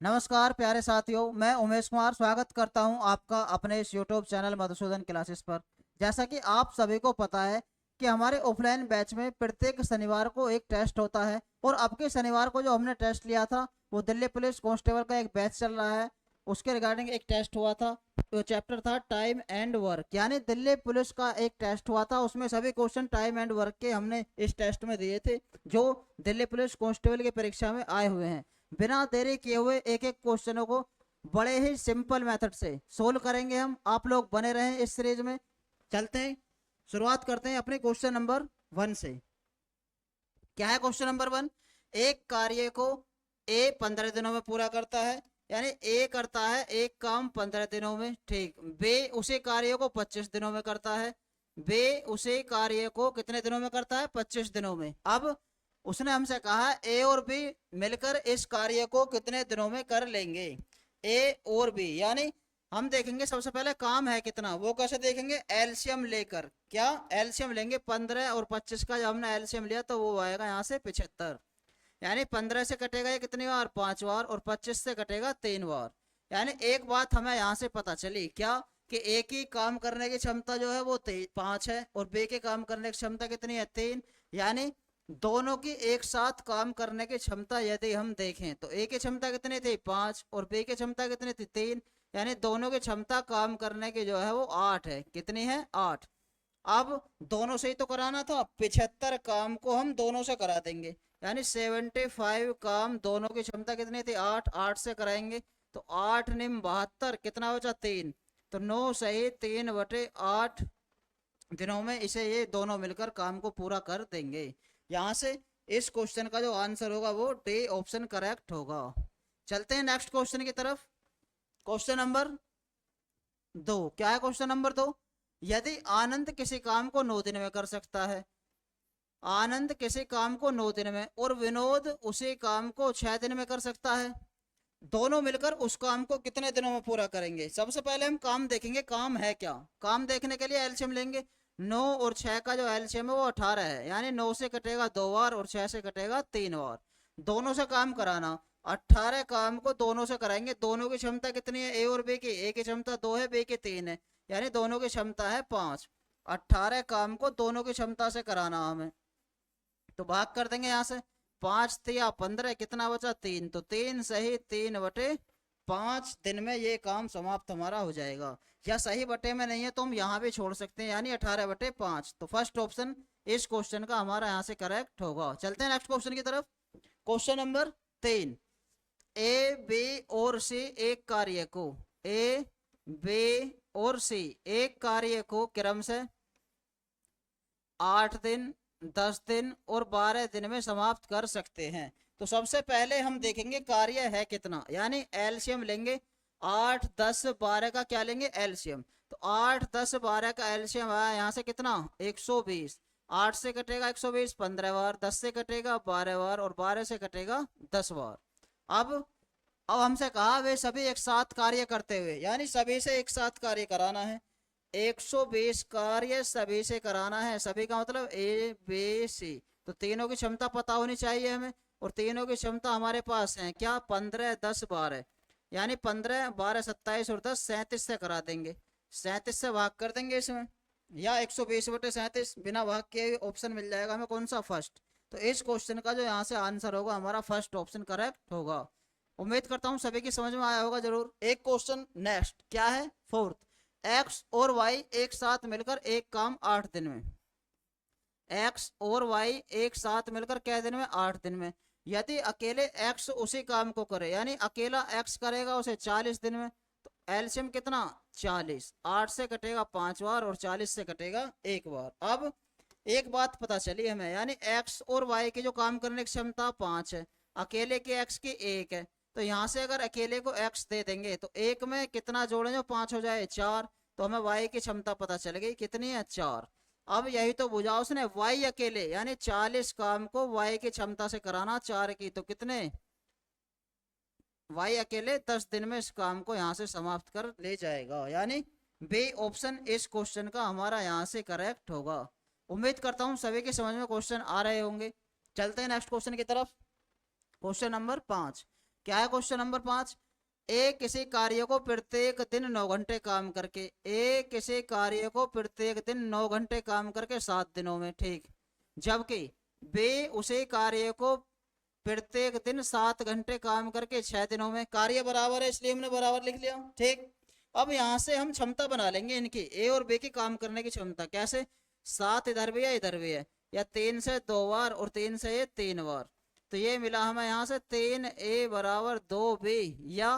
नमस्कार प्यारे साथियों, मैं उमेश कुमार स्वागत करता हूं आपका अपने इस यूट्यूब चैनल मधुसूदन क्लासेस पर। जैसा कि आप सभी को पता है कि हमारे ऑफलाइन बैच में प्रत्येक शनिवार को एक टेस्ट होता है और अब के शनिवार को जो हमने टेस्ट लिया था वो दिल्ली पुलिस कांस्टेबल का एक बैच चल रहा है, उसके रिगार्डिंग एक टेस्ट हुआ था। तो चैप्टर था टाइम एंड वर्क, यानी दिल्ली पुलिस का एक टेस्ट हुआ था, उसमें सभी क्वेश्चन टाइम एंड वर्क के हमने इस टेस्ट में दिए थे जो दिल्ली पुलिस कांस्टेबल की परीक्षा में आए हुए हैं। बिना देरी किए हुए एक एक क्वेश्चनों को बड़े ही सिंपल मेथड से सोल्व करेंगे हम। आप लोग बने रहें इस सीरीज में। चलते हैं, शुरुआत करते हैं अपने क्वेश्चन नंबर 1 से। क्या है क्वेश्चन नंबर 1? एक कार्य को ए 15 दिनों में पूरा करता है, यानी ए करता है एक काम 15 दिनों में, ठीक। बे उसी कार्य को 25 दिनों में करता है। बे उसी कार्य को कितने दिनों में करता है? 25 दिनों में। अब उसने हमसे कहा ए और बी मिलकर इस कार्य को कितने दिनों में कर लेंगे। ए और बी यानी हम देखेंगे सबसे पहले काम है कितना, वो कैसे देखेंगे? एलसीएम लेकर। क्या एलसीएम लेंगे? 15 और 25 का जब हमने एलसीएम लिया तो वो आएगा यहाँ से 75। यानी 15 से कटेगा ये कितनी बार? 5 बार। और 25 से कटेगा 3 बार। यानी एक बात हमें यहाँ से पता चली, क्या कि ए की काम करने की क्षमता जो है वो 5 है और बी के काम करने की क्षमता कितनी है? 3। यानी दोनों की एक साथ काम करने की क्षमता यदि हम देखें तो ए की क्षमता कितनी थी? 5 और बी की क्षमता कितनी थी? 3। यानी दोनों की क्षमता काम करने की जो है वो 8 है। कितनी है? 8। अब दोनों से ही तो कराना था, 75 काम को हम दोनों से करा देंगे। यानी 75 काम दोनों की क्षमता कितनी थी? 8। 8 से कराएंगे तो 8 निम 72, कितना बचा? 3। तो 9 सही 3/8 दिनों में इसे ये दोनों मिलकर काम को पूरा कर देंगे। यहाँ से इस क्वेश्चन का जो आंसर होगा वो डी ऑप्शन करेक्ट होगा। चलते हैं नेक्स्ट क्वेश्चन की तरफ। Question number 2। क्या है क्वेश्चन नंबर 2? यदि आनंद किसी काम को 9 दिन में कर सकता है, आनंद किसी काम को 9 दिन में और विनोद उसी काम को 6 दिन में कर सकता है, दोनों मिलकर उस काम को कितने दिनों में पूरा करेंगे? सबसे पहले हम काम देखेंगे, काम है क्या। काम देखने के लिए एलसीएम लेंगे। 9 और 6 का जो एलसीएम है वो 18 है, यानी 9 से कटेगा 2 बार और 6 से कटेगा 3 बार। दोनों से काम कराना, 18 काम को दोनों से कराएंगे। दोनों की क्षमता कितनी है? ए और बी की? ए की क्षमता 2 है, बी की 3 है, यानी दोनों की क्षमता है 5। 18 काम को दोनों की क्षमता से कराना हमें, तो भाग कर देंगे यहाँ से। 5 तिया 15, कितना बचा? 3। तो 3 सही 3/5 दिन में ये काम समाप्त हमारा हो जाएगा। या सही बटे में नहीं है तो हम यहाँ भी छोड़ सकते हैं, यानी 18/5। तो फर्स्ट ऑप्शन इस क्वेश्चन का हमारा यहाँ से करेक्ट होगा। चलते हैं नेक्स्ट क्वेश्चन की तरफ। Question number 3। ए बी और सी एक कार्य को, ए बी और सी एक कार्य को क्रम से 8 दिन, 10 दिन और 12 दिन में समाप्त कर सकते हैं। तो सबसे पहले हम देखेंगे कार्य है कितना, यानी एलसीएम लेंगे। 8 10 12 का क्या लेंगे? एलसीएम। तो 8 10 12 का एलसीएम आया यहाँ से कितना? 120। 8 से कटेगा 120 15 बार, 10 से कटेगा 12 बार और 12 से कटेगा 10 बार। अब हमसे कहा वे सभी एक साथ कार्य करते हुए, यानी सभी से एक साथ कार्य कराना है। 120 कार्य सभी से कराना है, सभी का मतलब ए बी सी। तो तीनों की क्षमता पता होनी चाहिए हमें, और तीनों की क्षमता हमारे पास है क्या? 15 10 12, यानी 15 12 27 और 10 37 से करा देंगे। 37 से भाग कर देंगे इसमें, या 120/37 बिना भाग के ऑप्शन मिल जाएगा हमें, कौन सा? फर्स्ट। तो इस क्वेश्चन का जो यहाँ से आंसर होगा हमारा फर्स्ट ऑप्शन करेक्ट होगा। उम्मीद करता हूँ सभी की समझ में आया होगा जरूर। एक क्वेश्चन नेक्स्ट, क्या है? फोर्थ। एक्स और वाई एक साथ मिलकर एक काम 8 दिन में, एक्स और वाई एक साथ मिलकर क्या दिन में? 8 दिन में। यदि अकेले एक्स उसी काम को करे, यानी अकेला एक्स करेगा उसे 40 दिन में, तो एलसीएम कितना? 40। 8 से कटेगा 5 बार और 40 से कटेगा 1 बार। अब एक बात पता चली हमें, यानी एक्स और वाई की जो काम करने की क्षमता 5 है, अकेले के एक्स की 1 है। तो यहाँ से अगर अकेले को एक्स दे देंगे तो एक में कितना जोड़ें जो 5 हो जाए? 4। तो हमें वाई की क्षमता पता चल गई, कितनी है? 4। अब यही तो बुझा उसने, वाई अकेले, यानी 40 काम को वाई की क्षमता से कराना 4 की, तो कितने? वाई अकेले 10 दिन में इस काम को यहाँ से समाप्त कर ले जाएगा, यानी बी ऑप्शन इस क्वेश्चन का हमारा यहाँ से करेक्ट होगा। उम्मीद करता हूँ सभी के समझ में क्वेश्चन आ रहे होंगे। चलते हैं नेक्स्ट क्वेश्चन की तरफ। Question number 5। क्या है क्वेश्चन नंबर 5? ए किसी कार्य को प्रत्येक दिन 9 घंटे काम करके, ए किसी कार्य को प्रत्येक दिन 9 घंटे काम करके 7 दिनों में, ठीक। जबकि बे उसी कार्य को प्रत्येक दिन 7 घंटे काम करके 6 दिनों में। कार्य बराबर है इसलिए हमने बराबर लिख लिया, ठीक। अब यहाँ से हम क्षमता बना लेंगे इनकी, ए और बी की काम करने की क्षमता। कैसे? 7 इधर भी है इधर भी है, या 3 से 2 बार और 3 से ये 3 बार, तो ये मिला हमें यहाँ से 3a बराबर 2b, या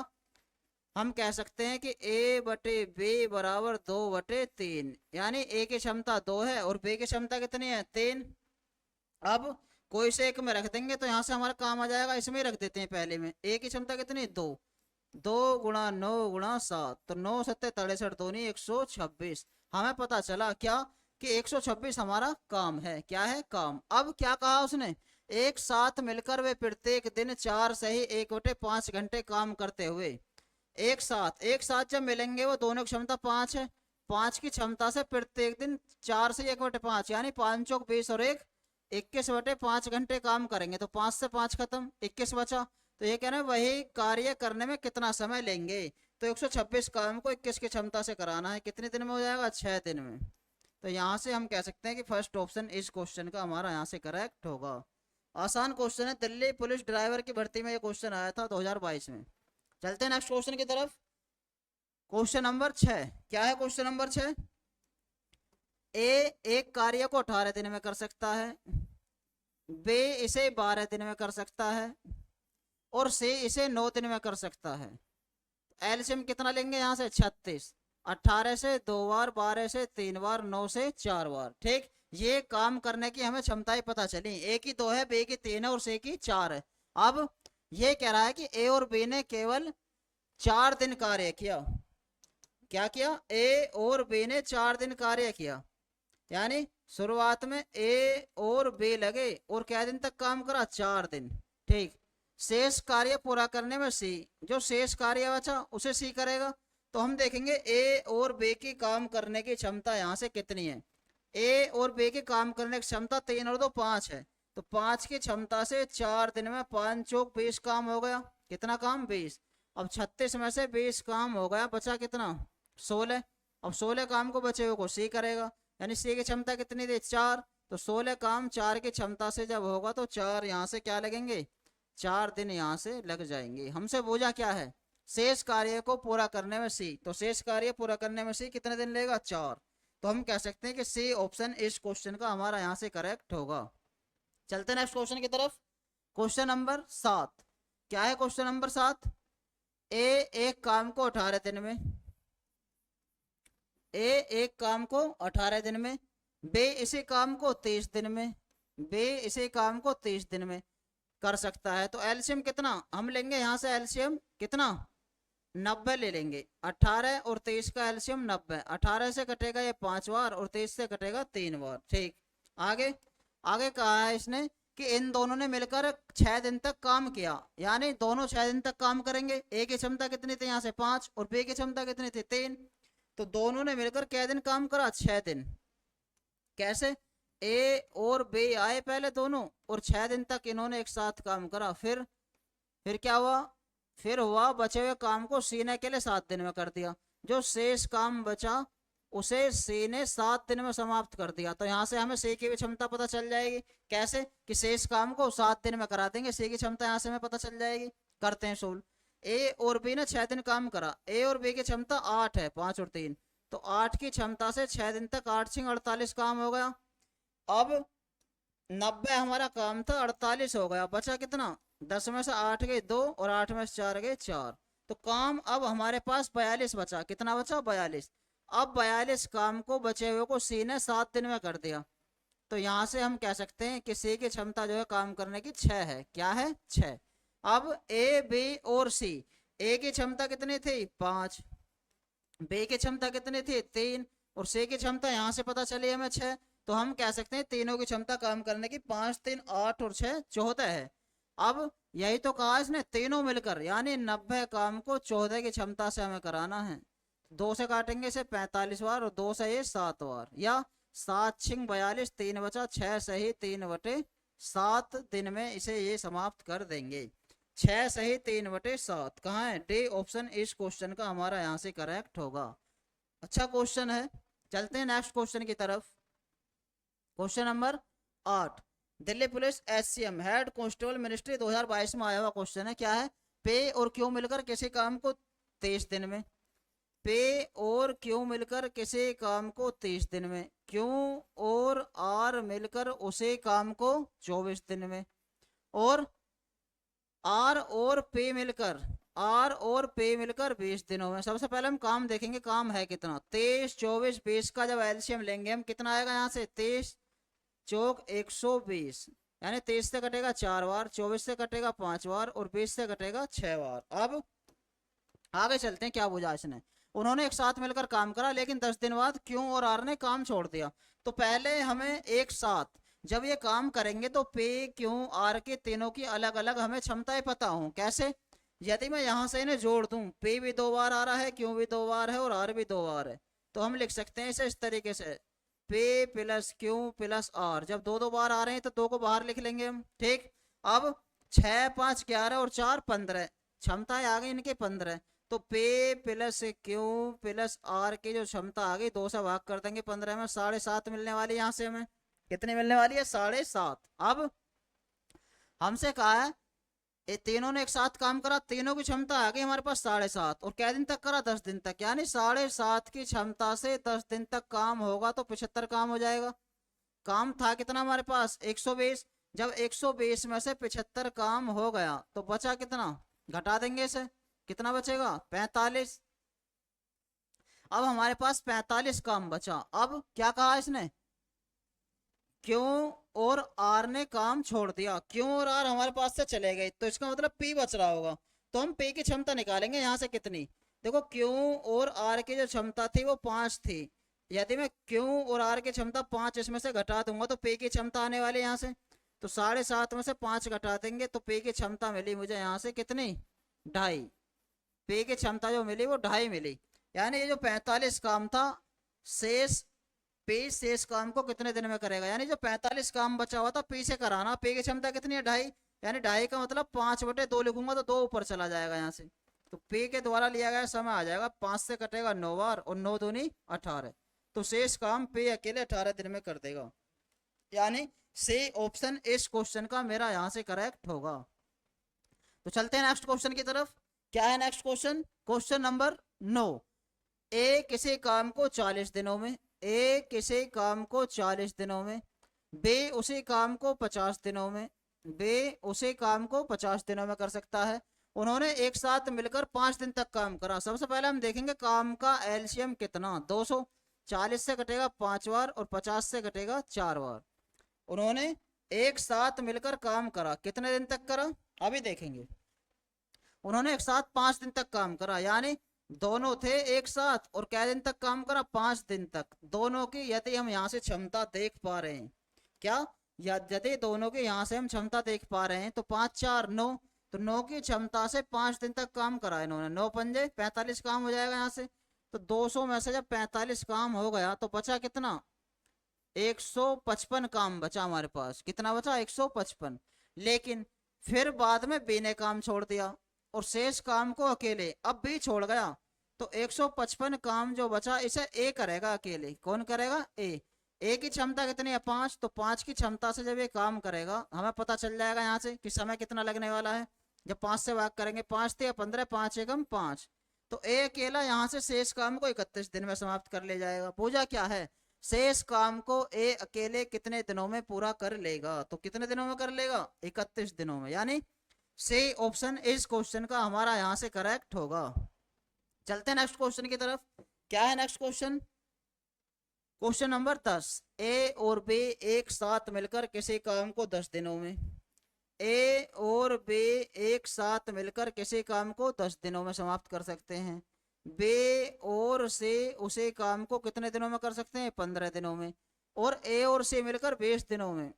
हम कह सकते हैं कि a बटे b बराबर 2/3, यानी a की क्षमता 2 है और b की क्षमता कितनी है? 3। अब कोई से एक में रख देंगे तो यहाँ से हमारा काम आ जाएगा, इसमें रख देते हैं पहले में। a की क्षमता कितनी? 2। 2 गुणा 9 गुणा 7, तो 9 सत्ते 63, 2 नहीं 126। हमें पता चला क्या कि 126 हमारा काम है। क्या है? काम। अब क्या कहा उसने? एक साथ मिलकर वे प्रत्येक दिन 4 से ही 1/5 घंटे काम करते हुए, एक साथ जब मिलेंगे वो दोनों की क्षमता 5 है, 5 की क्षमता से प्रत्येक दिन 4 से 1/5 यानी 5 चौक 20 और 1 21/5 घंटे काम करेंगे, तो 5 से 5 खत्म, 21 बचा। तो ये कह रहे हैं वही कार्य करने में कितना समय लेंगे, तो 126 काम को 21 की क्षमता से कराना है, कितने दिन में हो जाएगा? 6 दिन में। तो यहाँ से हम कह सकते हैं कि फर्स्ट ऑप्शन इस क्वेश्चन का हमारा यहाँ से करेक्ट होगा। आसान क्वेश्चन है, दिल्ली पुलिस ड्राइवर की भर्ती में ये क्वेश्चन आया था 2022 में। चलते हैं नेक्स्ट क्वेश्चन की तरफ। Question number 6। क्या है क्वेश्चन नंबर 6? ए एक कार्य को 18 दिन में कर सकता है, बे इसे 12 दिन में कर सकता है और सी इसे 9 दिन में कर सकता है। एलसीएम कितना लेंगे यहाँ से? 36। 18 से 2 बार, 12 से 3 बार, 9 से 4 बार, ठीक। ये काम करने की हमें क्षमताएं पता चली, ए की 2 है, बी की 3 है और सी की 4 है। अब ये कह रहा है कि ए और बी ने केवल 4 दिन कार्य किया। क्या किया? ए और बी ने 4 दिन कार्य किया, यानी शुरुआत में ए और बी लगे और क्या दिन तक काम करा? 4 दिन, ठीक। शेष कार्य पूरा करने में सी, जो शेष कार्य बचा उसे सी करेगा। तो हम देखेंगे ए और बी की काम करने की क्षमता यहाँ से कितनी है। ए और बी की काम करने की क्षमता 3 और 2 5 है, तो 5 की क्षमता से 4 दिन में 5 चौक 20 काम हो गया। कितना काम? 20। अब 36 में से 20 काम हो गया, बचा कितना? 16। अब 16 काम को बचे हुए को सी करेगा, यानी सी की क्षमता कितनी थी? 4। तो 16 काम 4 की क्षमता से जब होगा तो 4 यहाँ से क्या लगेंगे? 4 दिन यहाँ से लग जाएंगे। हमसे पूछा क्या है? शेष कार्य को पूरा करने में सी, तो शेष कार्य पूरा करने में सी कितने दिन लेगा? 4। तो हम कह सकते हैं कि सी ऑप्शन इस क्वेश्चन का हमारा यहाँ से करेक्ट होगा। चलते नेक्स्ट क्वेश्चन की तरफ। Question number 7। क्या है क्वेश्चन नंबर 7? ए एक काम को 18 दिन में, ए एक काम को 18 दिन में, बे इसी काम को 30 दिन में, बे इसी काम को 30 दिन में कर सकता है। तो एलसीएम कितना हम लेंगे यहाँ से? एलसीएम कितना? 90 ले लेंगे। 18 और 23 का एलसीएम 90। 18 से कटेगा ये 5 बार और 23 से कटेगा 3 बार, ठीक। आगे आगे कहा है इसने कि इन दोनों ने मिलकर 6 दिन तक काम किया, यानी दोनों 6 दिन तक काम करेंगे। ए की क्षमता कितनी थी यहाँ से? 5 और बी की क्षमता कितनी थी? 3। तो दोनों ने मिलकर क्या दिन काम करा? 6 दिन। कैसे? ए और बी आए पहले दोनों और 6 दिन तक इन्होंने एक साथ काम करा। फिर क्या हुआ? फिर हुआ बचे हुए काम को सी ने के लिए 7 दिन में कर दिया। जो शेष काम बचा उसे सी ने 7 दिन में समाप्त कर दिया। तो यहाँ से हमें सी की भी क्षमता पता चल जाएगी। कैसे? कि शेष काम को 7 दिन में करा देंगे, सी की क्षमता यहाँ से हमें पता चल जाएगी। करते हैं सोल्व। ए और बी ने 6 दिन काम करा, ए और बी की क्षमता 8 है, 5 और 3, तो 8 की क्षमता से 6 दिन तक 8 6 48 काम हो गया। अब 90 हमारा काम था, 48 हो गया, बचा कितना? 10 में से 8 गए 2 और 8 में से 4 गए 4, तो काम अब हमारे पास 42 बचा। कितना बचा? 42। अब 42 काम को बचे हुए को सी ने 7 दिन में कर दिया। तो यहाँ से हम कह सकते हैं कि सी की क्षमता जो है काम करने की 6 है। क्या है? 6। अब ए बी और सी, ए की क्षमता कितनी थी? 5, बी की क्षमता कितनी थी? 3 और सी की क्षमता यहाँ से पता चली हमें 6। तो हम कह सकते हैं तीनों की क्षमता काम करने की 5 3 8 और 6 14 है। अब यही तो कहा इसने, तीनों मिलकर यानी 90 काम को 14 की क्षमता से हमें कराना है। 2 से काटेंगे इसे 45 बार और 2 से ये 7 बार, या 7 6 42, 3 बचा, 6 से ही 3/7 दिन में इसे ये समाप्त कर देंगे। 6 सही 3/7 कहाँ है? डी ऑप्शन इस क्वेश्चन का हमारा यहाँ से करेक्ट होगा। अच्छा क्वेश्चन है। चलते हैं नेक्स्ट क्वेश्चन की तरफ। Question number 8, Delhi police SCM head constable ministry 2022 में आया हुआ क्वेश्चन है। क्या है? पे और क्यू मिलकर किसी काम को 23 दिन में, पे और क्यू मिलकर किसी काम को 30 दिन में, क्यू और आर मिलकर उसी काम को 24 दिन में, और आर और पे मिलकर, आर और पे मिलकर 20 दिनों में। सबसे पहले हम काम देखेंगे, काम है कितना? 23 24 20 का जब एलसीएम लेंगे हम, कितना आएगा यहाँ से? 23 चौक 120, यानी 23 से कटेगा 4 बार, 24 से कटेगा 5 बार, और 20 से कटेगा 6 बार। अब आगे चलते हैं, क्या पूछा इसने। उन्होंने एक साथ मिलकर काम करा, लेकिन 10 दिन बाद क्यू और आर ने काम छोड़ दिया। तो पहले हमें एक साथ जब ये काम करेंगे तो पे क्यू आर के तीनों की अलग अलग हमें क्षमताएं पता हों। कैसे? यदि मैं यहां से इन्हें जोड़ दूं, पे भी 2 बार आ रहा है, क्यू भी 2 बार है, और आर भी 2 बार है, तो हम लिख सकते हैं इसे इस तरीके से, पे प्लस क्यू प्लस आर। जब 2 2 बार आ रहे हैं तो 2 को बाहर लिख लेंगे हम। ठीक। अब 6 5 11 और 4 15, क्षमताएं आ गई इनके 15। तो पे प्लस क्यू प्लस आर की जो क्षमता आ गई, 2 से भाग कर देंगे 15 में, 7.5 मिलने वाली है यहाँ से हमें। कितनी मिलने वाली है? 7.5। अब हमसे कहा है ये तीनों ने एक साथ काम करा, तीनों की क्षमता आ गई हमारे पास 7.5, और क्या दिन तक करा? 10 दिन तक, यानी 7.5 की क्षमता से 10 दिन तक काम होगा तो 75 काम हो जाएगा। काम था कितना हमारे पास? 120। जब 120 में से 75 काम हो गया तो बचा कितना? घटा देंगे इसे, कितना बचेगा? 45। अब हमारे पास 45 काम बचा। अब क्या कहा इसने? क्यों और आर ने काम छोड़ दिया, क्यों और आर हमारे पास से चले गए, तो इसका मतलब पी बच रहा होगा। तो हम पी की क्षमता निकालेंगे यहाँ से कितनी। देखो क्यों और आर की जो क्षमता थी वो 5 थी। यदि मैं क्यों और आर की क्षमता 5 इसमें से घटा दूंगा तो पी की क्षमता आने वाली यहाँ से, तो 7.5 में से 5 घटा देंगे तो पी की क्षमता मिली मुझे यहाँ से कितनी? 2.5। पे की क्षमता जो मिली वो 2.5 मिली। यानी ये जो 45 काम था, शेष पे शेष काम को कितने दिन में करेगा, यानी जो 45 काम बचा हुआ था पे से कराना। पे की क्षमता कितनी है? 2.5, यानी 2.5 का मतलब 5/2 लिखूंगा तो 2 ऊपर चला जाएगा यहाँ से। तो पे के द्वारा लिया गया समय आ जाएगा, 5 से कटेगा 9 बार, और 9 दूनी 18, तो शेष काम पे अकेले 18 दिन में कर देगा। यानी से ऑप्शन इस क्वेश्चन का मेरा यहाँ से करेक्ट होगा। तो चलते हैं नेक्स्ट क्वेश्चन की तरफ। क्या है नेक्स्ट क्वेश्चन? क्वेश्चन नंबर 9, ए किसी काम को 40 दिनों में, ए किसी काम को 40 दिनों में, बे उसी काम को 50 दिनों में, बे उसी काम को 50 दिनों में कर सकता है। उन्होंने एक साथ मिलकर 5 दिन तक काम करा। सबसे पहले हम देखेंगे काम का एलसीएम कितना? 200। 40 से कटेगा 5 बार और 50 से कटेगा 4 बार। उन्होंने एक साथ मिलकर काम करा, कितने दिन तक करा अभी देखेंगे। उन्होंने एक साथ 5 दिन तक काम करा, यानी दोनों थे एक साथ, और क्या दिन तक काम करा? 5 दिन तक। दोनों की यदि हम यहाँ से क्षमता देख पा रहे हैं, क्या यदि दोनों की यहाँ से हम क्षमता देख पा रहे हैं, तो 5 4 9, तो 9 की क्षमता से 5 दिन तक काम करा इन्होंने। 9 पंजे 45 काम हो जाएगा यहाँ से। तो 200 में से जब 45 काम हो गया तो बचा कितना? 155 काम बचा हमारे पास। कितना बचा? 155। लेकिन फिर बाद में बी ने काम छोड़ दिया और शेष काम को अकेले अब बी छोड़ गया, तो 155 काम जो बचा इसे ए करेगा अकेले। कौन करेगा? ए की क्षमता कितनी है? 5। तो 5 की क्षमता से जब ये काम करेगा हमें पता चल जाएगा यहाँ से कि समय कितना लगने वाला है। जब 5 से भाग करेंगे, 5 थे 15, 5 एकम 5, तो ए अकेला यहाँ से शेष काम को 31 दिन में समाप्त कर ले जाएगा। पूजा क्या है? शेष काम को ए अकेले कितने दिनों में पूरा कर लेगा? तो कितने दिनों में कर लेगा? 31 दिनों में। यानी से ऑप्शन इस क्वेश्चन का हमारा यहाँ से करेक्ट होगा। चलते हैं नेक्स्ट क्वेश्चन की तरफ। क्या है नेक्स्ट क्वेश्चन? क्वेश्चन नंबर 10, ए और बी एक साथ मिलकर किसी काम को 10 दिनों में, ए और बी एक साथ मिलकर किसी काम को 10 दिनों में समाप्त कर सकते हैं। बे और से उसी काम को कितने दिनों में कर सकते हैं? 15 दिनों में। और ए और से मिलकर 20 दिनों में,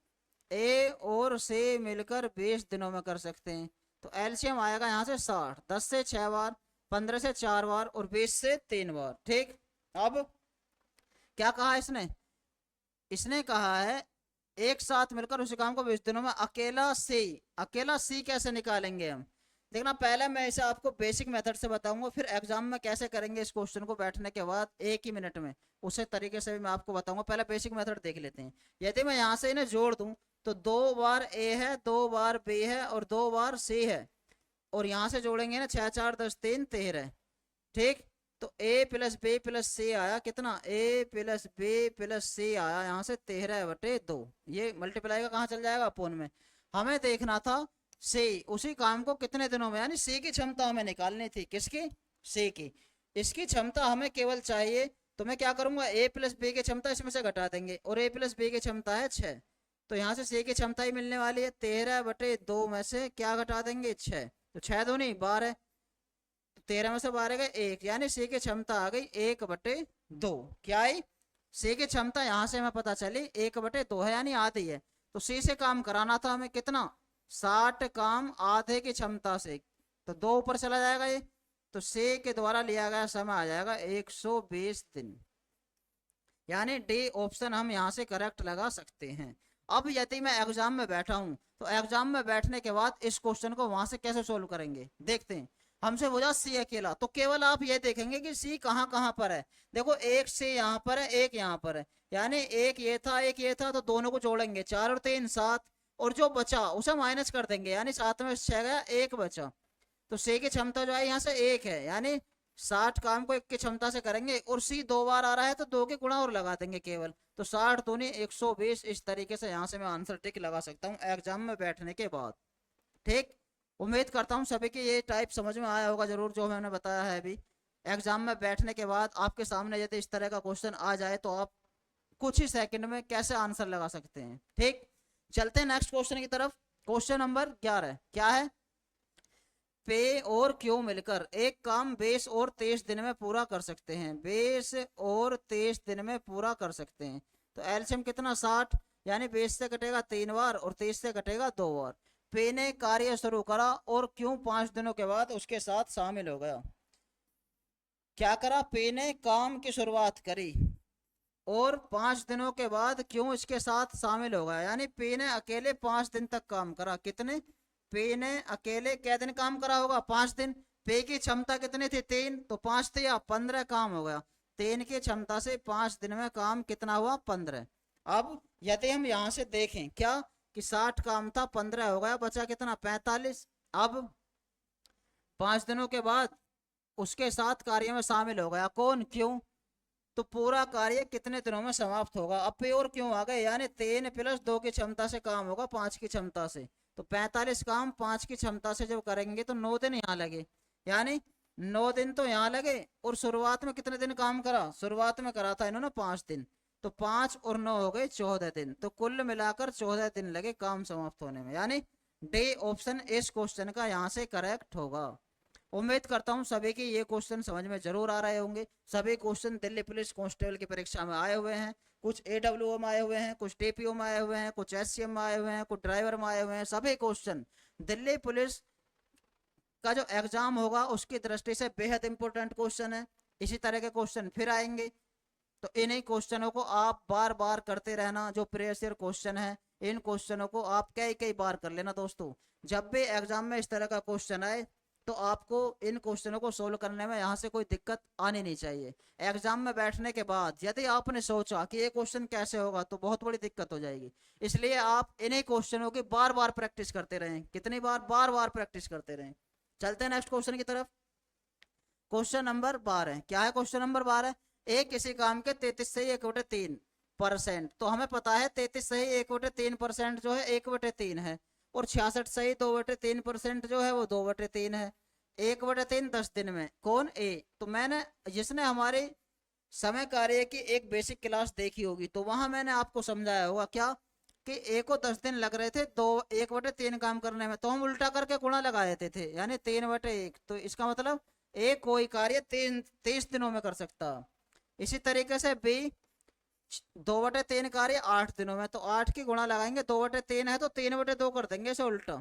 ए और से मिलकर 20 दिनों में कर सकते हैं। तो एलसीएम आएगा यहाँ से 60। 10 से 6 बार, 15 से 4 बार और 20 से 3 बार। ठीक। अब क्या कहा इसने? इसने कहा है एक साथ मिलकर उसी काम को 20 दिनों में। अकेला सी कैसे निकालेंगे हम? देखना पहले मैं इसे आपको बेसिक मेथड से बताऊंगा, फिर एग्जाम में कैसे करेंगे इस क्वेश्चन को बैठने के बाद 1 ही मिनट में, उसी तरीके से भी मैं आपको बताऊंगा। पहले बेसिक मेथड देख लेते हैं। यदि मैं यहाँ से इन्हें जोड़ दूं तो 2 बार ए है, 2 बार बी है और 2 बार सी है, और यहाँ से जोड़ेंगे ना 6 4 10 3 13, ठीक। तो ए प्लस बी प्लस सी आया कितना, ए प्लस बी प्लस सी आया यहाँ से 13/2। ये मल्टीप्लाई का कहाँ चल जाएगा, अपोन में। हमें देखना था सी, उसी काम को कितने दिनों में, यानी सी की क्षमता हमें निकालनी थी, किसकी, सी की। इसकी क्षमता हमें केवल चाहिए, तो मैं क्या करूंगा, ए प्लस बी की क्षमता इसमें से घटा देंगे, और ए प्लस बी की क्षमता है 6, तो यहाँ से सी की क्षमता ही मिलने वाली है। 13/2 में से क्या घटा देंगे, 6, तो 6 दूनी 12, 13 में से 12 गए 1, यानी सी की क्षमता आ गई 1/2। क्या आई, सी की क्षमता यहाँ से हमें पता चली 1/2 है, यानी आधी है। तो सी से काम कराना था हमें कितना, 60 काम आधे की क्षमता से, तो 2 ऊपर चला जाएगा ये, तो सी के द्वारा लिया गया समय आ जाएगा 120 दिन, यानी डी ऑप्शन हम यहाँ से करेक्ट लगा सकते हैं। अब यदि मैं एग्जाम में बैठा हूं तो एग्जाम में बैठने के बाद इस क्वेश्चन को वहां से कैसे सोल्व करेंगे, देखते हैं। हमसे बोला सी अकेला, तो केवल आप ये देखेंगे कि सी कहाँ कहाँ पर है। देखो एक सी यहाँ पर है, एक यहाँ पर है, यानी एक ये था एक ये था, तो दोनों को जोड़ेंगे 4 और 3 7, और जो बचा उसे माइनस कर देंगे, यानी 7 में 6 गया, 1 बचा। तो सी की क्षमता जो है यहाँ से 1 है, यानी 60 काम को 1 की क्षमता से करेंगे, और सी 2 बार आ रहा है तो 2 के गुणा और लगा देंगे केवल, तो 60 दूनी 120। इस तरीके से यहाँ से मैं आंसर टिक लगा सकता हूँ एग्जाम में बैठने के बाद, ठीक। उम्मीद करता हूँ सभी की ये टाइप समझ में आया होगा जरूर, जो मैंने बताया है अभी। एग्जाम में बैठने के बाद आपके सामने यदि इस तरह का क्वेश्चन आ जाए तो आप कुछ ही सेकंड में कैसे आंसर लगा सकते हैं, ठीक। चलते हैं नेक्स्ट क्वेश्चन की तरफ। क्वेश्चन नंबर 11 क्या है, पे और क्यू मिलकर एक काम 20 और 23 दिन में पूरा कर सकते हैं, 20 और 23 दिन में पूरा कर सकते हैं। तो एलसीएम कितना, 60, यानी 20 से कटेगा 3 बार और 23 से कटेगा 2 बार। पे ने कार्य शुरू करा और क्यू 5 दिनों के बाद उसके साथ शामिल हो गया। क्या करा, पे ने काम की शुरुआत करी और 5 दिनों के बाद क्यों इसके साथ शामिल हो गया, यानी पे ने अकेले 5 दिन तक काम करा। कितने, पे ने अकेले क्या दिन काम करा होगा, 5 दिन। पे की क्षमता कितनी थी, 3, तो 5 थे या 15 काम हो गया। 3 की क्षमता से 5 दिन में काम कितना हुआ, 15। अब यदि हम यहाँ से देखें क्या कि 60 काम था, 15 हो गया, बचा कितना, 45। अब 5 दिनों के बाद उसके साथ कार्य में शामिल हो गया कौन, क्यों। तो पूरा कार्य कितने दिनों में समाप्त होगा। अब पे और क्यों आ गए, यानी 3 + 2 की क्षमता से काम होगा 5 की क्षमता से, तो 45 काम 5 की क्षमता से जब करेंगे तो 9 दिन यहाँ लगे, यानी 9 दिन तो यहाँ लगे। और शुरुआत में कितने दिन काम करा, शुरुआत में करा था इन्होंने 5 दिन, तो 5 और 9 हो गए 14 दिन, तो कुल मिलाकर 14 दिन लगे काम समाप्त होने में, यानी डी ऑप्शन इस क्वेश्चन का यहाँ से करेक्ट होगा। उम्मीद करता हूँ सभी के ये क्वेश्चन समझ में जरूर आ रहे होंगे। सभी क्वेश्चन दिल्ली पुलिस कांस्टेबल की परीक्षा में आए हुए हैं, कुछ AWO में आए हुए हैं, कुछ TPO में आए हुए हैं, कुछ SCM में आए हुए हैं, कुछ ड्राइवर में आए हुए हैं। सभी क्वेश्चन दिल्ली पुलिस का जो एग्जाम होगा उसकी दृष्टि से बेहद इंपॉर्टेंट क्वेश्चन है। इसी तरह के क्वेश्चन फिर आएंगे, तो इन्हीं क्वेश्चनों को आप बार बार करते रहना। जो प्रीवियस ईयर क्वेश्चन है इन क्वेश्चनों को आप कई कई बार कर लेना दोस्तों। जब भी एग्जाम में इस तरह का क्वेश्चन आए तो आपको इन क्वेश्चनों को सोल्व करने में यहाँ से कोई दिक्कत आनी नहीं चाहिए। एग्जाम में बैठने के बाद यदि आपने सोचा कि ये क्वेश्चन कैसे होगा तो बहुत बड़ी दिक्कत हो जाएगी। इसलिए आप इन्हीं क्वेश्चनों की बार बार प्रैक्टिस करते रहें। कितनी बार, बार बार प्रैक्टिस करते रहें। चलते हैं नेक्स्ट क्वेश्चन की तरफ। क्वेश्चन नंबर 12 क्या है, क्वेश्चन नंबर 12, एक किसी काम के 33 से 1/3%, तो हमें पता है 33 सही 1/3% जो है 1/3 है, और 66 सही 2/3% जो है वो 2/3 है। 1/3 10 दिन में कौन, ए। तो मैंने, जिसने हमारी समय कार्य की एक बेसिक क्लास देखी होगी तो वहां मैंने आपको समझाया होगा क्या कि ए को 10 दिन लग रहे थे 1/3 काम करने में, तो हम उल्टा करके गुणा लगा देते थे, यानी 3/1। तो इसका मतलब ए कोई कार्य 30 दिनों में कर सकता। इसी तरीके से बी 2/3 कार्य 8 दिनों में, तो 8 की गुणा लगाएंगे, 2/3 है तो 3/2 कर देंगे इसे उल्टा,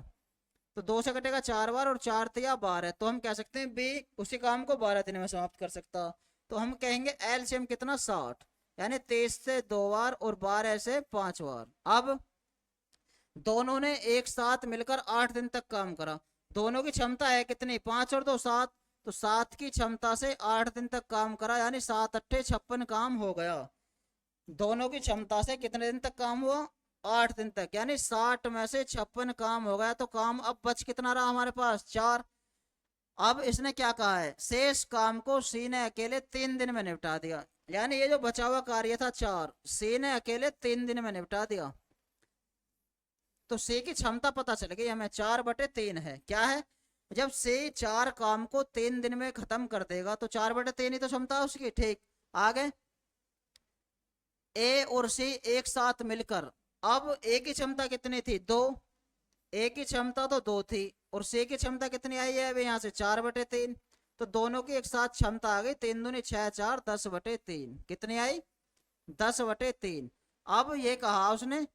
तो 2 से कटेगा 4 बार और 4 तिया 12, तो हम कह सकते हैं बी उसी काम को 12 दिन में समाप्त कर सकता। तो हम कहेंगे एलसीएम कितना, 60, यानी 23 से 2 बार और 12 से 5 बार। अब दोनों ने एक साथ मिलकर 8 दिन तक काम करा, दोनों की क्षमता है कितनी, 5 और 2 7, तो 7 की क्षमता से 8 दिन तक काम करा, यानी 7 अट्ठे 56 काम हो गया। दोनों की क्षमता से कितने दिन तक काम हुआ, 8 दिन तक, यानी 60 में से 56 काम हो गया। तो काम अब बच कितना रहा हमारे पास, 4। अब इसने क्या कहा है, शेष काम को सी ने अकेले 3 दिन में निपटा दिया, यानी ये जो बचा हुआ कार्य था 4, सी ने अकेले 3 दिन में निपटा दिया। तो सी की क्षमता पता चल गई हमें, 4/3 है। क्या है, जब सी 4 काम को 3 दिन में खत्म कर देगा तो 4/3 ही तो क्षमता है उसकी। ठीक, आगे ए और सी एक साथ मिलकर, अब ए की क्षमता कितनी थी, 2, ए की क्षमता तो 2 थी, और सी की क्षमता कितनी आई है अभी यहाँ से, 4/3। तो दोनों की एक साथ क्षमता आ गई, 3 दूनी 6, 4 10/3, कितनी आई, 10/3। अब ये कहा उसने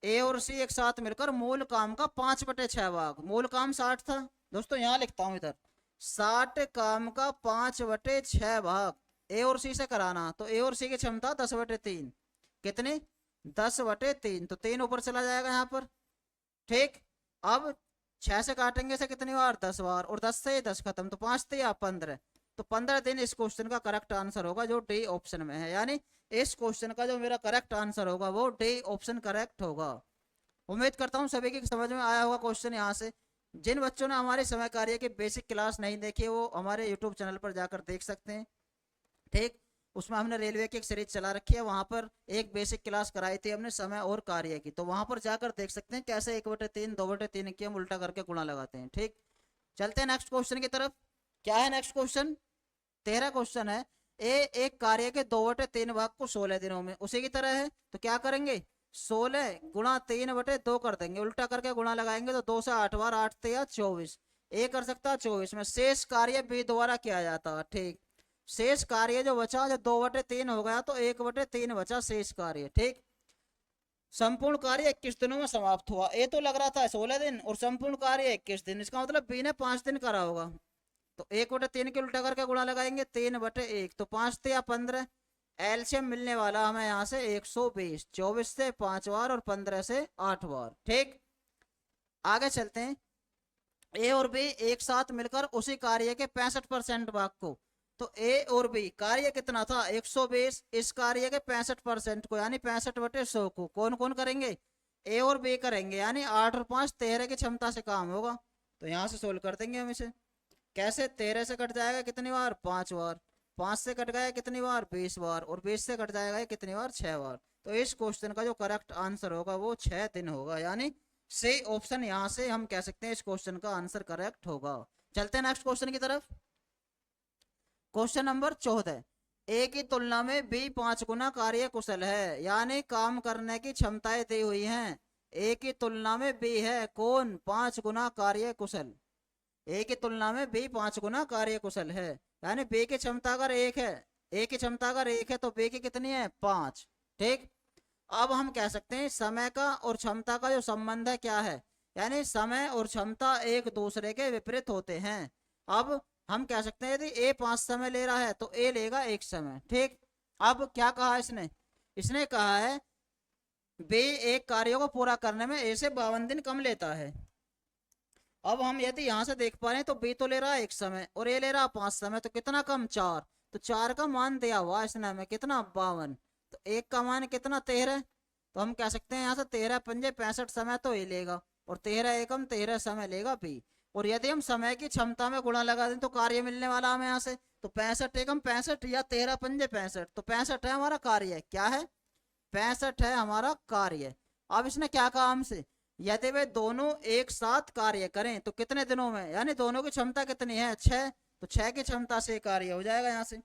ए और सी एक साथ मिलकर मूल काम का 5/6 भाग, मूल काम 60 था दोस्तों, यहाँ लिखता हूं इधर, 60 काम का 5/6 भाग ए और सी से कराना। तो ए और सी की क्षमता 10/3, कितनी, 10/3, तो 3 ऊपर चला जाएगा यहाँ पर। ठीक, अब 6 से काटेंगे से कितनी बार, 10 बार, और 10 से 10 खत्म, तो 5 थे या 15, तो 15 दिन इस क्वेश्चन का करेक्ट आंसर होगा जो डी ऑप्शन में है, यानी इस क्वेश्चन का जो मेरा करेक्ट आंसर होगा वो डी ऑप्शन करेक्ट होगा। उम्मीद करता हूँ सभी की समझ में आया होगा क्वेश्चन यहाँ से। जिन बच्चों ने हमारे समय कार्य की बेसिक क्लास नहीं देखी वो हमारे यूट्यूब चैनल पर जाकर देख सकते हैं। ठीक, उसमें हमने रेलवे की एक सीरीज चला रखी है, वहां पर एक बेसिक क्लास कराई थी हमने समय और कार्य की, तो वहां पर जाकर देख सकते हैं कैसे 1/3 2/3 की हम उल्टा करके गुणा लगाते हैं। ठीक, चलते हैं नेक्स्ट क्वेश्चन की तरफ। क्या है नेक्स्ट क्वेश्चन, 13 क्वेश्चन है। ए एक कार्य के 2/3 भाग को 16 दिनों में, उसी की तरह है, तो क्या करेंगे, 16 गुणा 3/2 कर देंगे, उल्टा करके गुणा लगाएंगे तो 2 से 8 बार, 8 ते 24, ए कर सकता है 24 में, शेष कार्य बी द्वारा किया जाता है। ठीक, शेष कार्य जो बचा, जब 2/3 हो गया तो 1/3 बचा शेष कार्य। ठीक, संपूर्ण कार्य 21 दिनों में समाप्त हुआ, ए तो लग रहा था 16 दिन और संपूर्ण कार्य 21 दिन, इसका मतलब बी ने 5 दिन करा होगा, तो 1/3 के उल्टा करके गुणा लगाएंगे, 3/1, तो 5 ते या 15, एलसीएम मिलने वाला हमें यहाँ से 120, 24 से 5 बार और 15 से 8 बार। ठीक, आगे चलते हैं। ए और बी एक साथ मिलकर उसी कार्य के 65% भाग को, तो ए और बी कार्य कितना था 120, इस कार्य के 65% को यानी 65/100 को कौन कौन करेंगे, ए और बी करेंगे, यानी 8 और 5 13 की क्षमता से काम होगा। तो यहाँ से सोल्व कर देंगे हम इसे, कैसे, 13 से कट जाएगा कितनी बार, 5 बार, 5 से कट गया कितनी बार, 20 बार, और 20 से कट जाएगा कितनी बार, 6 बार। तो इस क्वेश्चन का जो करेक्ट आंसर होगा वो 6 दिन होगा, यानी सी ऑप्शन यहाँ से हम कह सकते हैं इस क्वेश्चन का आंसर करेक्ट होगा। चलते हैं नेक्स्ट क्वेश्चन की तरफ। क्वेश्चन नंबर 14, ए की तुलना में बी 5 गुना कार्य कुशल है, यानी काम करने की क्षमताएं दी हुई हैं। ए की तुलना में बी है कौन, 5 गुना कार्य कुशल, ए की तुलना में बी 5 गुना कार्य कुशल है, यानी बी की क्षमता अगर 1 है, ए की क्षमता अगर 1 है तो बी की कितनी है, 5। ठीक, अब हम कह सकते हैं समय का और क्षमता का जो संबंध है क्या है, यानी समय और क्षमता एक दूसरे के विपरीत होते हैं। अब हम कह सकते हैं यदि ए 5 समय ले रहा है तो ए लेगा 1 समय। ठीक, अब क्या कहा इसने, इसने कहा है बी एक कार्य को पूरा करने में ए से 52 दिन कम लेता है। अब हम यदि यहां से देख पा रहे हैं तो बी तो ले रहा है 1 समय और ए ले रहा है 5 समय, तो कितना कम, 4, तो 4 का मान दिया हुआ इसने हमें कितना, 52, तो 1 का मान कितना, 13, तो हम कह सकते हैं यहाँ से 13 पंजे 65 समय तो ए लेगा, और 13 एकम 13 समय लेगा बी। और यदि हम समय की क्षमता में गुणा लगा दें तो कार्य मिलने वाला हमें यहाँ से, तो 65 एकम 65 या 13 पंजे 65, तो 65 है हमारा कार्य, क्या है, 65 है हमारा कार्य। अब इसने क्या कहा हमसे, यदि वे दोनों एक साथ कार्य करें तो कितने दिनों में, यानी दोनों की क्षमता कितनी है, 6, तो 6 की क्षमता से कार्य हो जाएगा यहाँ से,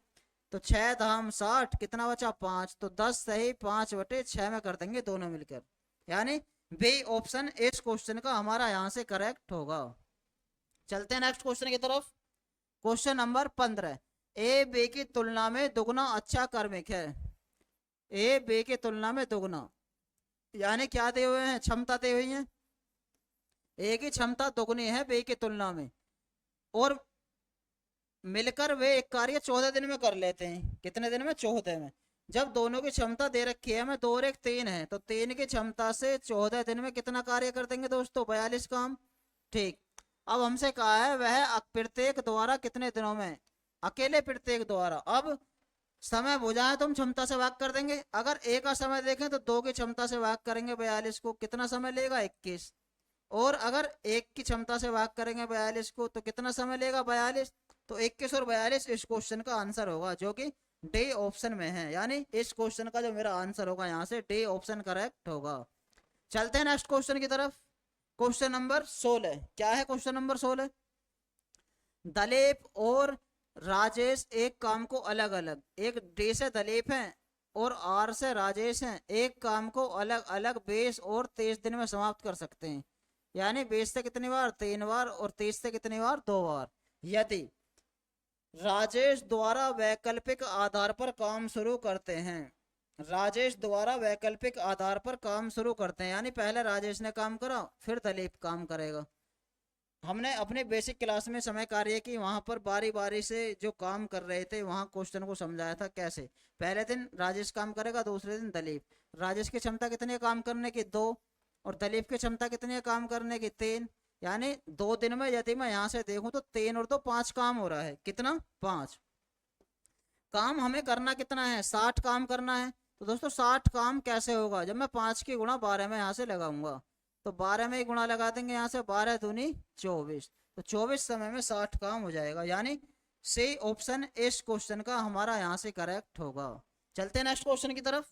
तो 6 धाम 60, कितना बचा, 5, तो 10 सही 5/6 में कर देंगे दोनों मिलकर, यानी बी ऑप्शन इस क्वेश्चन का हमारा यहाँ से करेक्ट होगा। चलते हैं नेक्स्ट क्वेश्चन की तरफ। क्वेश्चन नंबर 15, ए बी की तुलना में दुगना अच्छा कार्मिक है, ए बी की तुलना में दुगना, यानी क्या दे हुए हैं, क्षमता दे हुई है, ए की क्षमता दोगुनी है बी की तुलना में, और मिलकर वे एक कार्य 14 दिन में कर लेते हैं, कितने दिन में, 14 में। जब दोनों की क्षमता दे रखी है हमें 2 और 1 3 है, तो 3 की क्षमता से 14 दिन में कितना कार्य कर देंगे दोस्तों, 42 काम। ठीक, अब हमसे कहा है वह प्रत्येक द्वारा कितने दिनों में, अकेले प्रत्येक द्वारा। अब समय बुझाएं तो हम क्षमता से भाग कर देंगे, अगर ए का समय देखें तो 2 की क्षमता से भाग करेंगे 42 को, कितना समय लेगा 21। और अगर 1 की क्षमता से भाग करेंगे 42 को तो कितना समय लेगा 42। तो 21 और 42 इस क्वेश्चन का आंसर होगा, जो कि डी ऑप्शन में है। यानी इस क्वेश्चन का जो मेरा आंसर होगा यहाँ से डी ऑप्शन करेक्ट होगा। चलते हैं नेक्स्ट क्वेश्चन की तरफ। क्वेश्चन नंबर 16 क्या है? क्वेश्चन नंबर 16, दलीप और राजेश एक काम को अलग अलग, एक डी से दलीप है और आर से राजेश हैं, एक काम को अलग अलग 20 और 23 दिन में समाप्त कर सकते हैं। यानी 20 से कितनी बार? 3 बार। और 30 से कितनी बार? 2 बार। यदि राजेश द्वारा वैकल्पिक आधार पर काम शुरू करते हैं, राजेश द्वारा वैकल्पिक आधार पर काम शुरू करते हैं, यानी पहले राजेश ने काम करा फिर दलीप काम करेगा। हमने अपने बेसिक क्लास में समय कार्य की वहां पर बारी बारी से जो काम कर रहे थे वहां क्वेश्चन को समझाया था कैसे। पहले दिन राजेश काम करेगा, दूसरे दिन दलीप। राजेश की क्षमता कितनी है काम करने की? 2। और दलीप की क्षमता कितनी है काम करने की? 3। यानी 2 दिन में यदि मैं यहाँ से देखूं तो 3 और 2 5 काम हो रहा है। कितना? 5 काम। हमें करना कितना है? 60 काम करना है। तो दोस्तों 60 काम कैसे होगा? जब मैं 5 की गुणा 12 में यहाँ से लगाऊंगा तो 12 में ही गुणा लगा देंगे यहाँ से, 12 दूनी 24। तो 24 समय में 60 काम हो जाएगा। यानी सी ऑप्शन इस क्वेश्चन का हमारा यहाँ से करेक्ट होगा। चलते हैं नेक्स्ट क्वेश्चन की तरफ।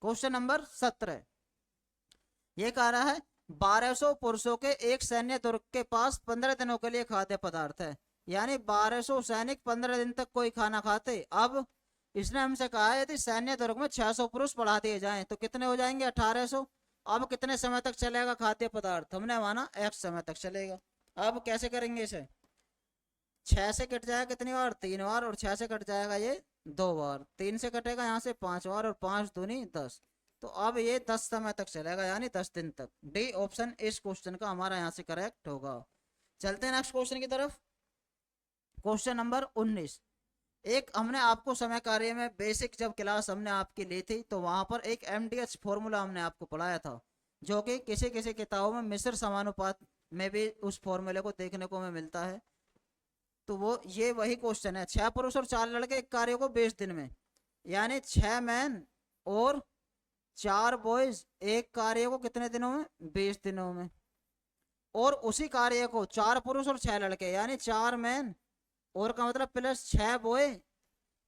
क्वेश्चन नंबर 17 ये कह रहा है 1200 पुरुषों के एक सैन्य दुर्ग के पास 15 दिनों के लिए खाद्य पदार्थ है। यानी 1200 सैनिक 15 दिन तक कोई खाना खाते। अब इसने हमसे कहा है यदि सैन्य दुर्ग में 600 पुरुष बढ़ा दिए जाएं तो कितने हो जाएंगे? 1800। अब कितने समय तक चलेगा खाद्य पदार्थ? हमने माना x समय तक चलेगा। अब कैसे करेंगे इसे? 6 से कट जाएगा कितनी बार? 3 बार। और 6 से कट जाएगा ये 2 बार। 3 से कटेगा यहाँ से 5 बार और 5 दूनी 10। तो अब ये 10 समय तक चलेगा, यानी 10 दिन तक। डी ऑप्शन इस क्वेश्चन का हमारा यहाँ से करेक्ट होगा। चलते हैं नेक्स्ट क्वेश्चन की तरफ। क्वेश्चन नंबर 19 एक हमने आपको समय कार्य में बेसिक जब क्लास हमने आपकी ली थी तो वहां पर एक MDH फॉर्मूला हमने आपको पढ़ाया था, जो कि किसी किसी किताबों में मिश्र समानुपात में भी उस फॉर्मूले को देखने को हमें मिलता है। तो वो ये वही क्वेश्चन है, 6 पुरुष और 4 लड़के एक कार्य को 20 दिन में, यानी 6 मैन और 4 बॉयज एक कार्य को कितने दिनों में? 20 दिनों में। और उसी कार्य को 4 पुरुष और 6 लड़के, यानी 4 मैन और का मतलब प्लस 6 बॉय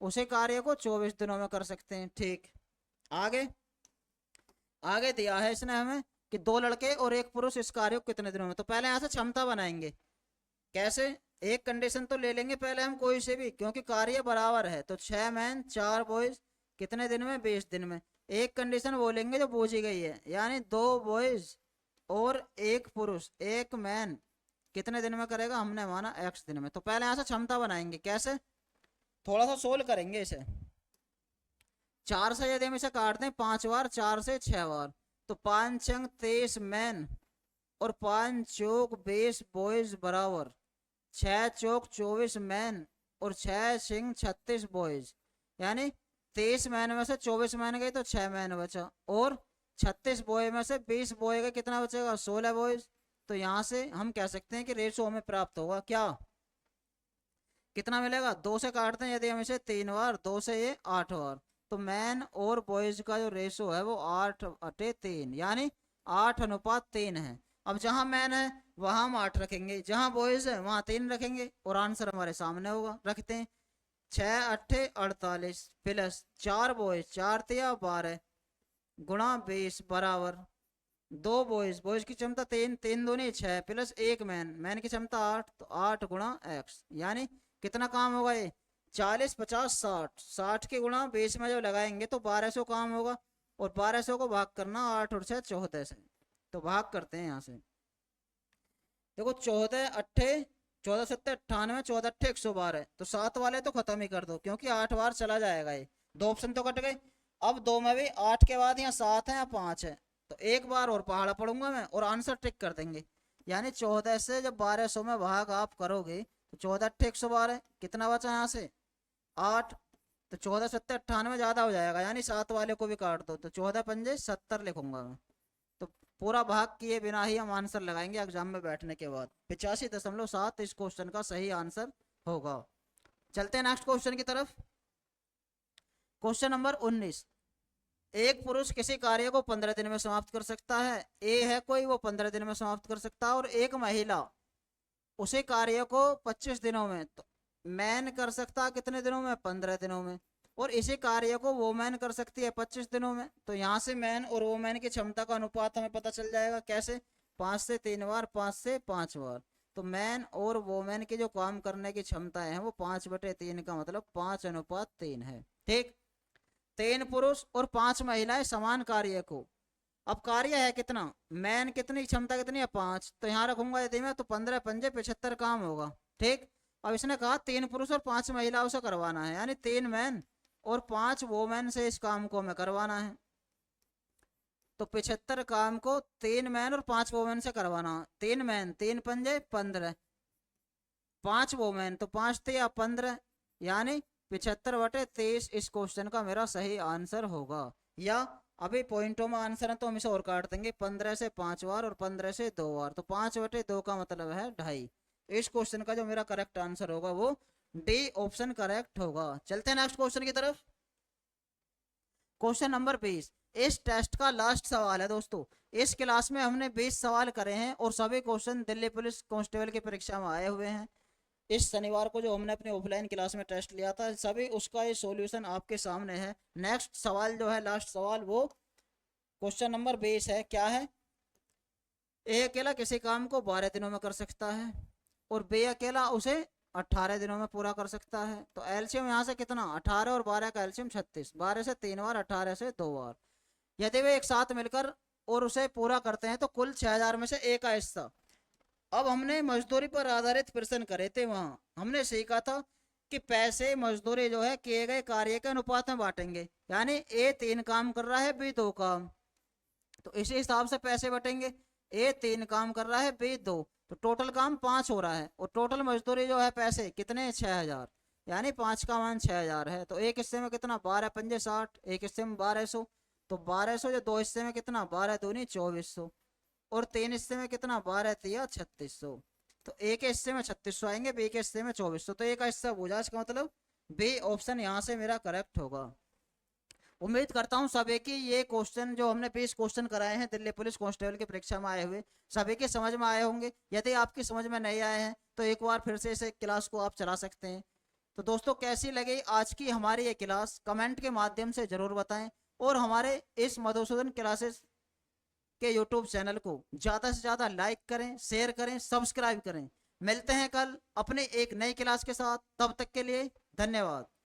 उसी कार्य को 24 दिनों में कर सकते हैं। ठीक, आगे आगे दिया है इसने हमें कि 2 लड़के और 1 पुरुष इस कार्य को कितने दिनों में। तो पहले यहां से क्षमता बनाएंगे। कैसे? एक कंडीशन तो ले लेंगे पहले हम कोई से भी, क्योंकि कार्य बराबर है। तो 6 मैन 4 बॉयज कितने दिन में? 20 दिन में। एक कंडीशन बोलेंगे जो बूझी गई है, यानी 2 बॉयज और 1 पुरुष 1 मैन कितने दिन में करेगा? हमने माना x दिन में। तो पहले यहां से क्षमता बनाएंगे। कैसे? थोड़ा सा सोल्व करेंगे इसे। 4 से यदि हम इसे काट दें 5 बार, 4 से 6 बार, तो 5 छंग 23 मैन और 5 चौक 20 बॉयज बराबर 6 चौक 24 मैन और 6 सिंह 36 बॉयज। यानी 23 मैन में से 24 मैन गए तो 6 मैन बचा, और 36 बॉय में से 20 बॉय का कितना बचेगा? 16 बॉयज। तो यहां से हम कह सकते हैं कि रेशो हमें प्राप्त होगा। क्या कितना मिलेगा? 2 से काटते हैं यदि हम इसे 3 बार, 2 से ये 8 बार, तो मैन और बॉयज का जो रेशो है वो 8/3, यानी 8:3 है। अब जहां मैन है वहां हम 8 रखेंगे, जहां बॉयज है वहां 3 रखेंगे, और आंसर हमारे सामने होगा। रखते हैं 6×8 = 48 प्लस 4 बॉयज 4 तिया 12 गुणा 20 बराबर 2 बॉयज, बॉयज की क्षमता 3 3 दूनी 6 प्लस 1 मैन, मैन की क्षमता 8, तो 8 गुणा x, यानी कितना काम होगा ये? 40 50 60, 60 के गुणा 20 में जब लगाएंगे तो 1200 काम होगा। और 1200 को भाग करना 8 और 6 14 से, तो भाग करते हैं यहाँ से। देखो 14 अट्ठे 14 7 98, 14 अट्ठे 112, तो 7 वाले तो खत्म ही कर दो क्योंकि 8 बार चला जाएगा ये। 2 ऑप्शन तो कट गए। अब 2 में भी 8 के बाद यहाँ 7 है या 5 है, तो एक बार और पहाड़ा पढ़ूंगा मैं और आंसर टिक कर देंगे। यानी 14 से जब 1200 में भाग आप करोगे तो 14 अट्ठे 112, कितना बचा यहाँ से? 8। तो 14 7 98 ज्यादा हो जाएगा, यानी 7 वाले को भी काट दो, तो 14 पंजे 70 लिखूंगा मैं। तो पूरा भाग किए बिना ही हम आंसर लगाएंगे एग्जाम में बैठने के बाद। 85.7 इस क्वेश्चन का सही आंसर होगा। चलते हैं नेक्स्ट क्वेश्चन की तरफ। Question number 19। एक पुरुष किसी कार्य को 15 दिन में समाप्त कर सकता है, ए है कोई, वो 15 दिन में समाप्त कर सकता है, और एक महिला उसी कार्य को 25 दिनों में, तो मैन कर सकता है कितने दिनों में, 15 दिनों में, और इसी कार्य को वोमैन कर सकती है 25 दिनों में। तो यहाँ से मैन और वोमैन की क्षमता का अनुपात हमें पता चल जाएगा। कैसे? 5 से 3 बार, 5 से 5 बार। तो मैन और वोमैन की जो काम करने की क्षमताएं हैं वो 5/3 का मतलब 5:3 है। ठीक, 3 पुरुष और 5 महिलाएं समान कार्य को, अब कार्य है कितना, मैन कितनी क्षमता कितनी है, 5, तो यहाँ रखूंगा यदि मैं, तो 15 पंजे 75 काम होगा। ठीक, अब इसने कहा 3 पुरुष और 5 महिलाओं से करवाना है, यानी 3 मैन और 5 वोमेन से इस काम को हमें करवाना है। तो 75 काम को 3 मैन और 5 वोमेन से करवाना। 3 मैन 3 पंजे 15, 5 वोमेन तो 5 या 15, यानी 75/23 इस क्वेश्चन का मेरा सही आंसर होगा। या अभी पॉइंटों में आंसर है तो हम इसे और काट देंगे, 15 से 5 बार और 15 से 2 बार, तो 5/2 का मतलब है 2.5। इस क्वेश्चन का जो मेरा करेक्ट आंसर होगा वो डी ऑप्शन करेक्ट होगा। चलते हैं नेक्स्ट क्वेश्चन की तरफ। क्वेश्चन नंबर 20 इस टेस्ट का लास्ट सवाल है दोस्तों। इस क्लास में हमने 20 सवाल करे हैं और सभी क्वेश्चन दिल्ली पुलिस कांस्टेबल की परीक्षा में आए हुए हैं। इस शनिवार को जो हमने अपने ऑफलाइन क्लास में टेस्ट लिया था, सभी उसका ये सॉल्यूशन आपके सामने है। नेक्स्ट सवाल जो है, लास्ट सवाल, वो क्वेश्चन नंबर 20 है। क्या है? ए अकेला किसी काम को 12 दिनों में कर सकता है और बी अकेला उसे 18 दिनों में पूरा कर सकता है। तो एलसीएम यहाँ से कितना, 18 और 12 का एलसीएम 36, 12 से 3 बार, 18 से 2 बार। यदि वे एक साथ मिलकर और उसे पूरा करते हैं तो कुल 6000 में से ए का हिस्सा। अब हमने मजदूरी पर आधारित प्रश्न करे थे, वहां हमने सीखा था कि पैसे मजदूरी जो है किए गए कार्य के अनुपात में बांटेंगे, यानी ए 3 काम कर रहा है, बी 2 काम, तो इसी हिसाब से पैसे बटेंगे। ए 3 काम कर रहा है, बी 2, तो टोटल काम 5 हो रहा है और टोटल मजदूरी जो है पैसे कितने, 6000, यानी 5 का मान 6000 है। तो एक हिस्से में कितना, 12 पंजे 60, एक हिस्से में 1200, तो 1200 जो 2 हिस्से में कितना, 12 दूनी 2400, और 3 हिस्से में कितना, 12 तिया 3600, तो ए के हिस्से में 3600 आएंगे, बी के हिस्से में 2400, तो ए का हिस्सा बूझा। इसका मतलब बी ऑप्शन यहाँ से मेरा करेक्ट होगा। उम्मीद करता हूँ सभी की ये क्वेश्चन जो हमने 20 क्वेश्चन कराए हैं दिल्ली पुलिस कांस्टेबल की परीक्षा में आए हुए, सभी के समझ में आए होंगे। यदि आपकी समझ में नहीं आए हैं तो एक बार फिर से इस क्लास को आप चला सकते हैं। तो दोस्तों, कैसी लगी आज की हमारी ये क्लास, कमेंट के माध्यम से जरूर बताएं, और हमारे इस मधुसूदन क्लासेस के यूट्यूब चैनल को ज़्यादा से ज़्यादा लाइक करें, शेयर करें, सब्सक्राइब करें। मिलते हैं कल अपने एक नई क्लास के साथ, तब तक के लिए धन्यवाद।